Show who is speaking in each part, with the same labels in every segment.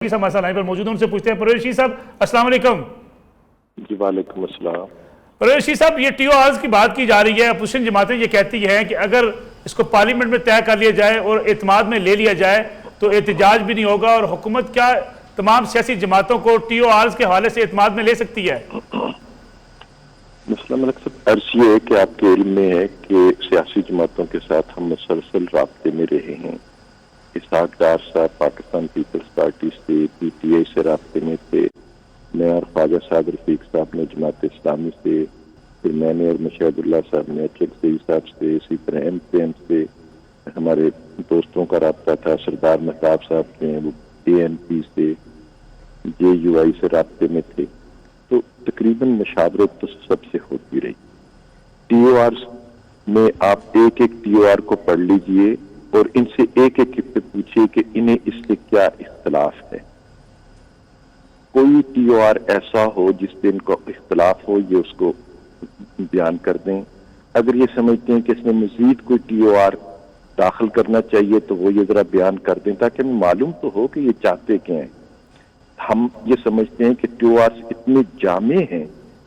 Speaker 1: हमारे लाइन पर मौजूद हैं, उनसे पूछते हैं। परवेज साहब अस्सलाम वालेकुम।
Speaker 2: जी वालेकुम अस्सलाम।
Speaker 1: परवेज साहब, ये TORs की बात की जा रही है, अपोजिशन जमातें ये कहती हैं कि अगर इसको पार्लियामेंट में तय कर लिया जाए और एतमाद में ले लिया जाए तो एहतजाज भी नहीं होगा, और हुकूमत क्या तमाम सियासी जमातों को TORs के हवाले से एतमाद में ले सकती है?
Speaker 2: मसला मलिक साहब, अर्ज ये है कि आपके इल्म में है कि सियासी जमातों के साथ हम मुसलसल राब्ते में रहे हैं। इसहाक डार साहब पाकिस्तान पीपल्स पार्टी से, PTI से राब्ते में थे, मैं और ख्वाजा साद रफीक साहब ने जमात इस्लामी से, फिर मैंने और मशहदुल्लाह साहब ने HXC साहब से, इसी तरह MPM से हमारे दोस्तों का राब्ता था। सरदार महताब साहब थे, वो ANP से, JUI से राब्ते में थे। तो तकरीबन मशावरत तो सबसे होती रही। TORs में आप एक एक TOR को पढ़ लीजिए और इनसे एक एक से पूछिए कि इन्हें इससे क्या इख्तलाफ है। कोई TOR ऐसा हो जिससे इनको इख्तलाफ हो, ये उसको बयान कर दें। अगर ये समझते हैं कि इसमें मजीद कोई TOR दाखिल करना चाहिए तो वो ये जरा बयान कर दें, ताकि हमें मालूम तो हो कि ये चाहते क्या हैं। हम ये समझते हैं कि TORs इतने जामे हैं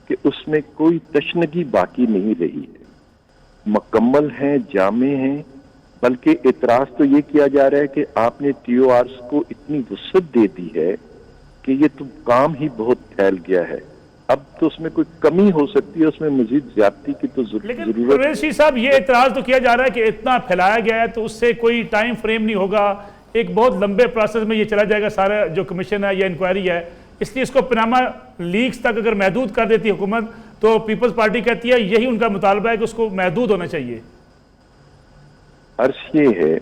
Speaker 2: कि उसमें कोई तशनगी बाकी नहीं रही है, मुकम्मल हैं, जामे हैं। बल्कि एतराज तो ये किया जा रहा है कि आपने TORs को इतनी वुसअत दे दी है कि ये तो काम ही बहुत फैल गया है। अब तो उसमें कोई कमी हो सकती है, उसमें मजीद ज्यादती की तो
Speaker 1: लेकिन परवेज साहब, ये एतराज तो किया जा रहा है कि इतना फैलाया गया है तो उससे कोई टाइम फ्रेम नहीं होगा, एक बहुत लंबे प्रोसेस में ये चला जाएगा सारा जो कमीशन है या इंक्वायरी है, इसलिए इसको पनामा लीक्स तक अगर महदूद कर देती है हुकूमत तो पीपल्स पार्टी कहती है यही उनका मुतालबा है कि उसको महदूद होना चाहिए।
Speaker 2: अर्ज ये है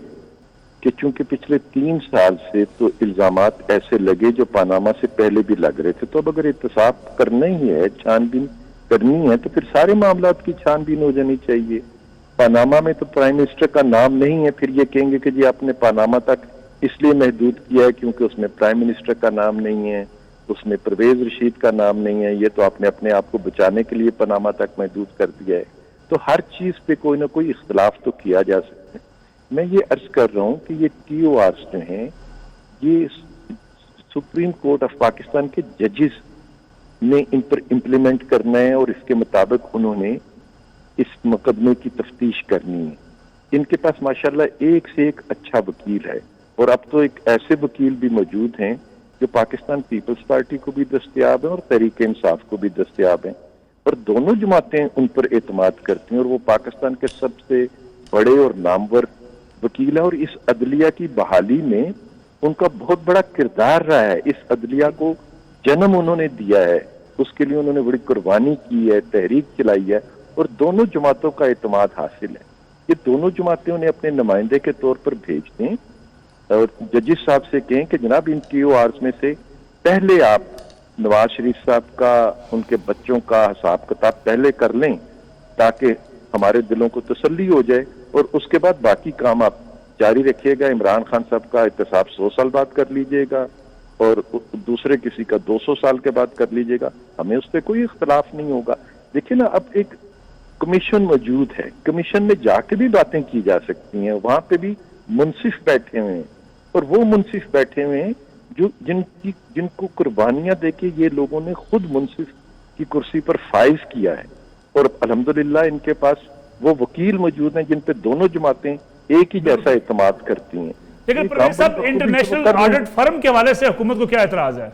Speaker 2: कि चूंकि पिछले 3 साल से तो इल्जामात ऐसे लगे जो पनामा से पहले भी लग रहे थे, तो अब अगर एहतसाब करना ही है, छानबीन करनी है, तो फिर सारे मामलात की छानबीन हो जानी चाहिए। पनामा में तो प्राइम मिनिस्टर का नाम नहीं है, फिर ये कहेंगे कि जी आपने पनामा तक इसलिए महदूद किया है क्योंकि उसमें प्राइम मिनिस्टर का नाम नहीं है, उसमें परवेज रशीद का नाम नहीं है, ये तो आपने अपने आप को बचाने के लिए पनामा तक महदूद कर दिया है। तो हर चीज पे कोई ना कोई इख्तलाफ तो किया जा सकता है। मैं ये अर्ज कर रहा हूँ कि ये TORs जो हैं, ये सुप्रीम कोर्ट ऑफ पाकिस्तान के जजेस ने इन पर इम्प्लीमेंट करना है और इसके मुताबिक उन्होंने इस मुकदमे की तफ्तीश करनी है। इनके पास माशाल्लाह एक से एक अच्छा वकील है, और अब तो एक ऐसे वकील भी मौजूद हैं जो पाकिस्तान पीपल्स पार्टी को भी दस्तयाब है और तहरीक इंसाफ को भी दस्तयाब है, और दोनों जमातें उन पर एतमाद करती हैं, और वो पाकिस्तान के सबसे बड़े और नामवर वकील है। और इस अदलिया की बहाली में उनका बहुत बड़ा किरदार रहा है। इस अदलिया को जन्म उन्होंने दिया है, उसके लिए उन्होंने बड़ी कुर्बानी की है, तहरीक चलाई है, और दोनों जमातों का एतमाद हासिल है। ये दोनों जमातें उन्हें अपने नुमाइंदे के तौर पर भेज दें और जजिस साहब से कहें कि जनाब इन TORs में से पहले आप नवाज शरीफ साहब का, उनके बच्चों का हिसाब किताब पहले कर लें ताकि हमारे दिलों को तसल्ली हो जाए, और उसके बाद बाकी काम आप जारी रखिएगा। इमरान खान साहब का एहतसाब 100 साल बाद कर लीजिएगा और दूसरे किसी का 200 साल के बाद कर लीजिएगा, हमें उस पर कोई इख्तलाफ नहीं होगा। देखिए ना, अब एक कमीशन मौजूद है, कमीशन में जाके भी बातें की जा सकती हैं, वहां पे भी मुंसिफ बैठे हुए हैं, और वो मुंसिफ बैठे हुए हैं जो जिनको कुर्बानियां देके ये लोगों ने खुद मुंसिफ की कुर्सी पर फाइज किया है, और अल्हम्दुलिल्लाह इनके पास वो वकील मौजूद हैं जिन पे दोनों जमातें एक ही जैसा एतमाद करती हैं।
Speaker 1: लेकिन परवेज साहब, इंटरनेशनल ऑडिट फर्म के हवाले से हुकूमत को क्या एतराज है?